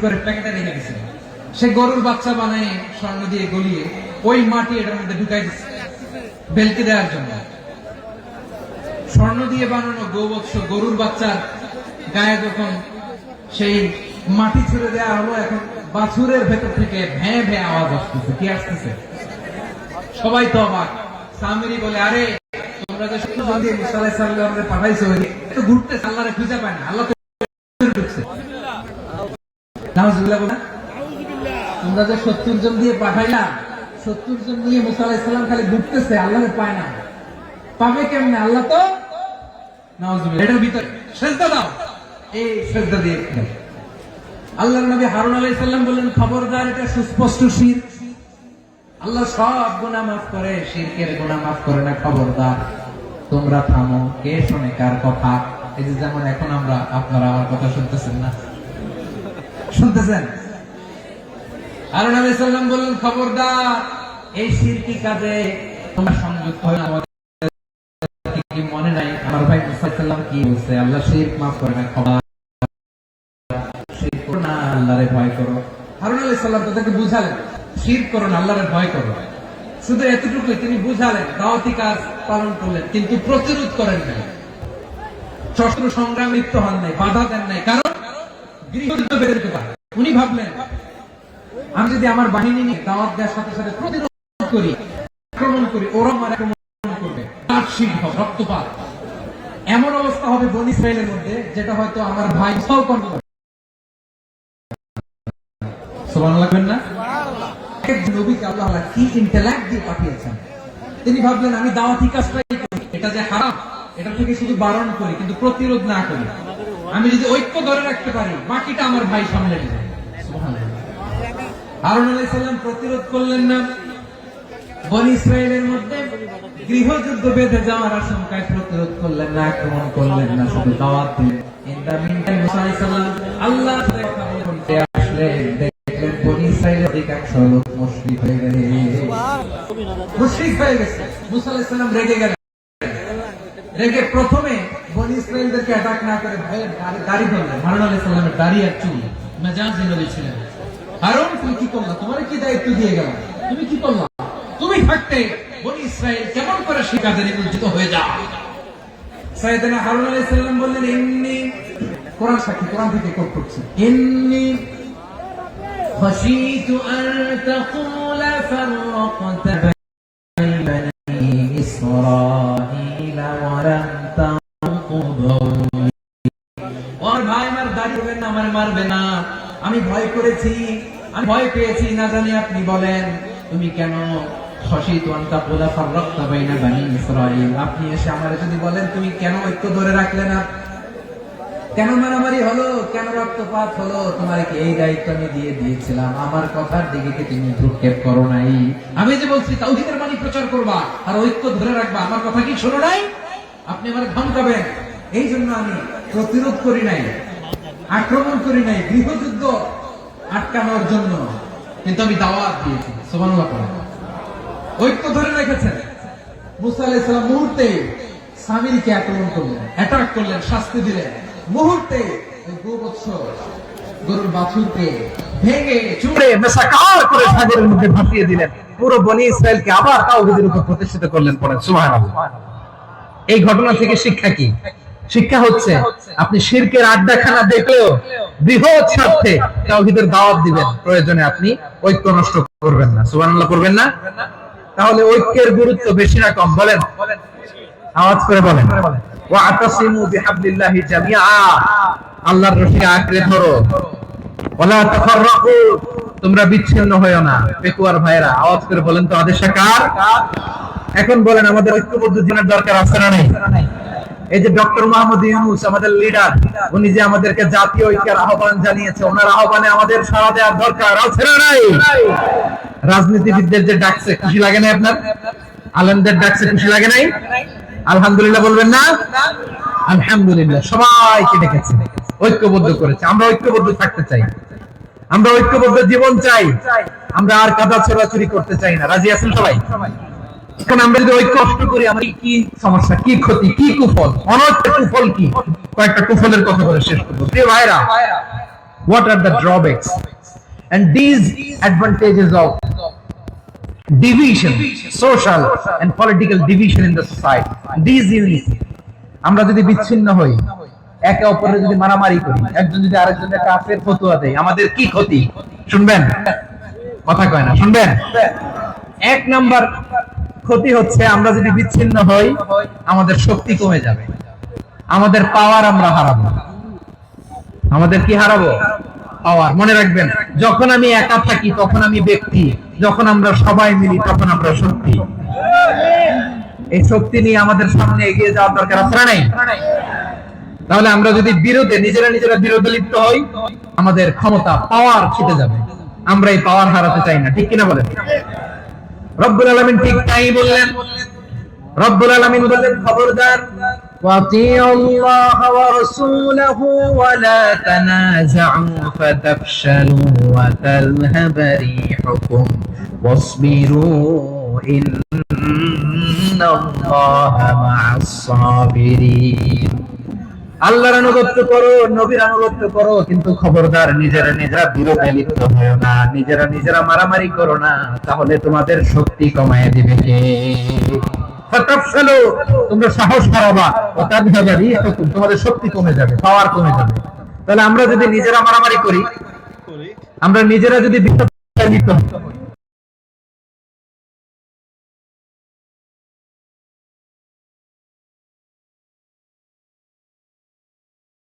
করে প্যাকেটে রেখে গেছে। সে গরুর বাচ্চা বানায় স্বর্ণ দিয়ে গলিয়ে ওই মাটি এটার মধ্যে ঢুকাই দিচ্ছে বেলকে দেওয়ার জন্য। স্বর্ণ দিয়ে বানানো গোবৎস গরুর বাচ্চার গায়ে যখন সেই মাটি ছুড়ে দেওয়া হলো, এখন বাছুরের ভেতর থেকে ভ্যাঁ ভ্যাঁ আওয়াজ আসতেছে। কি আসতেছে? সবাই তো অবাক। সামিরি বলে, আরে তোমরা যে মুসা আলাইহিস সালামকে পাঠাইছো, তো ঘুরতে আল্লাহরে খুঁজে পায় না, আল্লাহ তো ঢুকছে। নাউজুবিল্লাহ বলে, তোমরা যে 70 জন দিয়ে পাঠাইলা, 70 জন নিয়ে মুসা আলাইহিস সালাম খালি ঘুরতেছে, আল্লাহরে পায় না। পাবে কেমনে? আল্লাহ তো নাউজুবিল্লাহ। এটার ভিতরে সিজদা দাও, এই সিজদা দিয়ে আল্লাহর নবী হারুন আলাইহিস সালাম বললেন, খবরদার, এটা সুস্পষ্ট শিরক। আল্লাহ সব গুনাহ মাফ করে, শিরকের গুনাহ মাফ করে না। খবরদার, তোমরা থামো। কে শুনে কার কথা? এই যে যেমন এখন আপনারা আমার কথা শুনতেছেন না, শুনতেছেন? হারুন আলাইহিস সালাম বললেন, খবরদার, এই শিরকি কাজে তোমরা সংযুক্ত হয় না। কি মনে নাই আমার ভাই মুসা আলাইহিস সালাম কি বলছে? আল্লাহ শিরক মাফ করে না, খবর শিরক করো না, আল্লাহরে ভয় করো। হারুন আলাইহিস সালাম তাদেরকে বুঝালেন, শিরক করো না, আল্লাহরে ভয় করো। শুধু এতটুকুই তিনি বুঝালেন, দাওয়াতি কাজ পালন করলেন, কিন্তু প্রতিরোধ করেন নাই, শস্ত্র সংগ্রাম লিপ্ত হন নাই, বাধা দেন নাই। কারণ গৃহযুদ্ধ বেড়ে যেতে পারে। উনি ভাবলেন, আমি যদি আমার বাহিনী নিয়ে দাওয়াত দেওয়ার সাথে সাথে প্রতিরোধ করি, আক্রমণ করি, ওরা আমার আক্রমণ করবে, রক্তপাত, এমন অবস্থা হবে বনী ইসরাইলের মধ্যে, যেটা হয়তো আমার ভাই সব করবে। সুবহানাল্লাহ বলেন না? নবীকে আল্লাহ কি ইন্টেলেক্ট দিয়ে পাঠিয়েছেন। তিনি ভাবলেন, আমি দাওয়াতি কাজটাই করি, এটা যে হারাম, এটা থেকে শুধু বারণ করি, কিন্তু প্রতিরোধ না করি। আমি যদি ঐক্য ধরে রাখতে পারি, বাকিটা আমার ভাই সামলে নেবে। সুবহানাল্লাহ। হারুন আলাইহিস সালাম প্রতিরোধ করলেন না। বনী ইসরাইলের মধ্যে গৃহযুদ্ধ বেঁধে যাওয়ার আশঙ্কায় প্রতিরোধ করলেন না, আক্রমণ করলেন না, শুধু দাওয়াত দিলেন। ইন দা মিনটাইম মুসা আলাইহিস সালাম আল্লাহ কথা বলতে আসলেন, দেখলেন বনী ইসরাইলের অধিকাংশ লোক মুশরিক হয়ে গেছে। মুশরিক হয়ে গেছে। মুসা আলাইহিস সালাম রেগে গেলেন। রেগে প্রথমে বনী ইসরাইলদেরকে অ্যাটাক না করে ভয়ে দাড়ি ধরলেন। হারুন আলাইহিস সালামের দাড়ি আর চুল মেজাজি নবী ছিলেন। হারুন, তুমি কি করলা? তোমার কি দায়িত্ব দিয়ে গেলাম, তুমি কি করলা? তুমি থাকতে বনী ইসরাইল কেমন করে সে কাজে নিয়োজিত হয়ে যায়? সাইয়েদনা হারুন আলাইহিস সালাম বললেন, ইন্নী, কোরআন সাক্ষী, কোরআন থেকে কোট করছি, ইন্নী খাশীতু আন তাকুলা ফাররাকতা বাইনা বানী ইসরাঈল ওয়া লাম তাকুদু। ওর ভাই আমার দাড়ি ধরবেন না, আমারে মারবে না, আমি ভয় করেছি, আমি ভয় পেয়েছি, না জানি আপনি বলেন তুমি কেন খাশীতু আন তাকুলা ফাররাকতা বাইনা বানী ইসরাঈল, আপনি এসে আমারে যদি বলেন তুমি কেন ঐক্য ধরে রাখলে না, কেন মারামারি হলো, কেন রক্তপাত হলো, তোমার কি এই দায়িত্ব আমি দিয়ে দিয়েছিলাম? আমার কথার দিকে কি তুমি ভ্রুক্ষেপ করো নাই? আমি যে বলছি তাওহীদের বাণী প্রচার করবা আর ঐক্য ধরে রাখবা, আমার কথা কি শোনো নাই? আপনি আমার ধমকাবেন, এই জন্য আমি প্রতিরোধ করি নাই, আক্রমণ করি নাই, গৃহযুদ্ধ আটকানোর জন্য, কিন্তু আমি দাওয়াত দিয়েছি। সুবহানাল্লাহ। ঐক্য ধরে রেখেছেন। মুসা আলাইহিস সালাম মুহূর্তে সামিরীকে আক্রমণ করলেন, অ্যাটাক করলেন, শাস্তি দিলেন। মুহূর্তে ওই গোবৎস গরুর বাছুরকে ভেঙে চুড়ে মেসাকার করে সাগরের মধ্যে ভাসিয়ে দিলেন। পুরো বনী ইসরাইলকে আবার তাওহীদের উপর প্রতিষ্ঠিত করলেন। পড়েন সুবহানাল্লাহ। এই ঘটনা থেকে শিক্ষা কি? শিক্ষা হচ্ছে, আপনি শিরকের আড্ডাখানা দেখলেও বৃহৎ স্বার্থে তাওহীদের দাওয়াত দিবেন, প্রয়োজনে আপনি ঐক্য নষ্ট করবেন না। সুবহানাল্লাহ করবেন না? তাহলে ঐক্যের গুরুত্ব বেশি না কম? বলেন, আওয়াজ করে বলেন। ওয়াতাসিমু বিহাবলিল্লাহি জামিআ, আল্লাহর রশি আঁকড়ে ধরো। ওয়ালা তাফাররাকু, তোমরা বিচ্ছিন্ন হয়ো না। পেকুয়ার ভাইরা আওয়াজ করে বলেন তো, আদেশ কার? এখন বলেন, আমাদের ঐক্যবদ্ধ জীবনের দরকার আছে না নাই? এই যে ডক্টর মোহাম্মদ ইউনূস আমাদের লিডার, উনি যে আমাদেরকে জাতীয় ঐক্যের আহ্বান জানিয়েছে, ওনার আহ্বানে আমাদের সাড়া দেওয়ার দরকার আছে না নাই? রাজনীতিবিদদের যে ডাকছে, খুশি লাগে না আপনার? আলেমদের ডাকছে, খুশি লাগে নাই? আলহামদুলিল্লাহ বলবেন না? আলহামদুলিল্লাহ। সবাইকে ডেকেছে, ঐক্যবদ্ধ করেছে। আমরা ঐক্যবদ্ধ থাকতে চাই, আমরা ঐক্যবদ্ধ জীবন চাই, আমরা আর কাদা ছোড়াছুরি করতে চাই না। রাজি আছেন সবাই? এখন আমরা যদি ঐক্য নষ্ট করি, আমার কি সমস্যা, কি ক্ষতি, কি কুফল? অনর্থ কুফল কি? কয়েকটা কুফলের কথা বলে শেষ করবো। প্রিয় ভাইরা, What are the drawbacks? And these advantages of division, social and political division in the society, these unity. আমরা যদি বিচ্ছিন্ন হই, একে অপরের যদি মারামারি করি, একজন যদি আরেকজনের কাফের ফতোয়া দেয়, আমাদের কি ক্ষতি? শুনবেন? কথা কয় না, শুনবেন? এক নাম্বার ক্ষতি হচ্ছে আমরা যদি বিচ্ছিন্ন হই, আমাদের শক্তি কমে যাবে, আমাদের পাওয়ার আমরা হারাবো। আমাদের কি হারাবো? পাওয়ার। মনে রাখবেন, যখন আমি একা থাকি তখন আমি ব্যক্তি, যখন আমরা সবাই মিলি তখন আমরা শক্তি। এই শক্তি নিয়ে আমাদের সামনে এগিয়ে যাওয়ার দরকার আছে না নাই? তাহলে আমরা যদি নিজেরা বিরোধে লিপ্ত হই, আমাদের ক্ষমতা, পাওয়ার ছিটে যাবে। আমরা এই পাওয়ার হারাতে চাই না, ঠিক কিনা বলেন? রব্বুল আলামিন ঠিক তাই বললেন। রব্বুল আলামিন বললেন, খবরদার, وَأَطِيعُوا اللَّهَ وَرَسُولَهُ وَلَا تَنَازَعُوا فَتَفْشَلُوا وَتَذْهَبَ رِيحُكُمْ وَاصْبِرُوا إِنَّ اللَّهَ مَعَ الصَّابِرِينَ। আল্লাহর আনুগত্য করো, নবীর আনুগত্য করো, কিন্তু খবরদার নিজেরা বিরোধে লিপ্ত হয়ো না, নিজেরা মারামারি করো না, তাহলে তোমাদের শক্তি কমায় দিবে কে? ফাতাফশালু, তোমরা সাহস হারাবা, ওয়া তাযহাবা রিহুকুম, তোমাদের শক্তি কমে যাবে, পাওয়ার কমে যাবে। তাহলে আমরা যদি নিজেরা মারামারি করি, আমরা নিজেরা যদি বিরোধে লিপ্ত হই,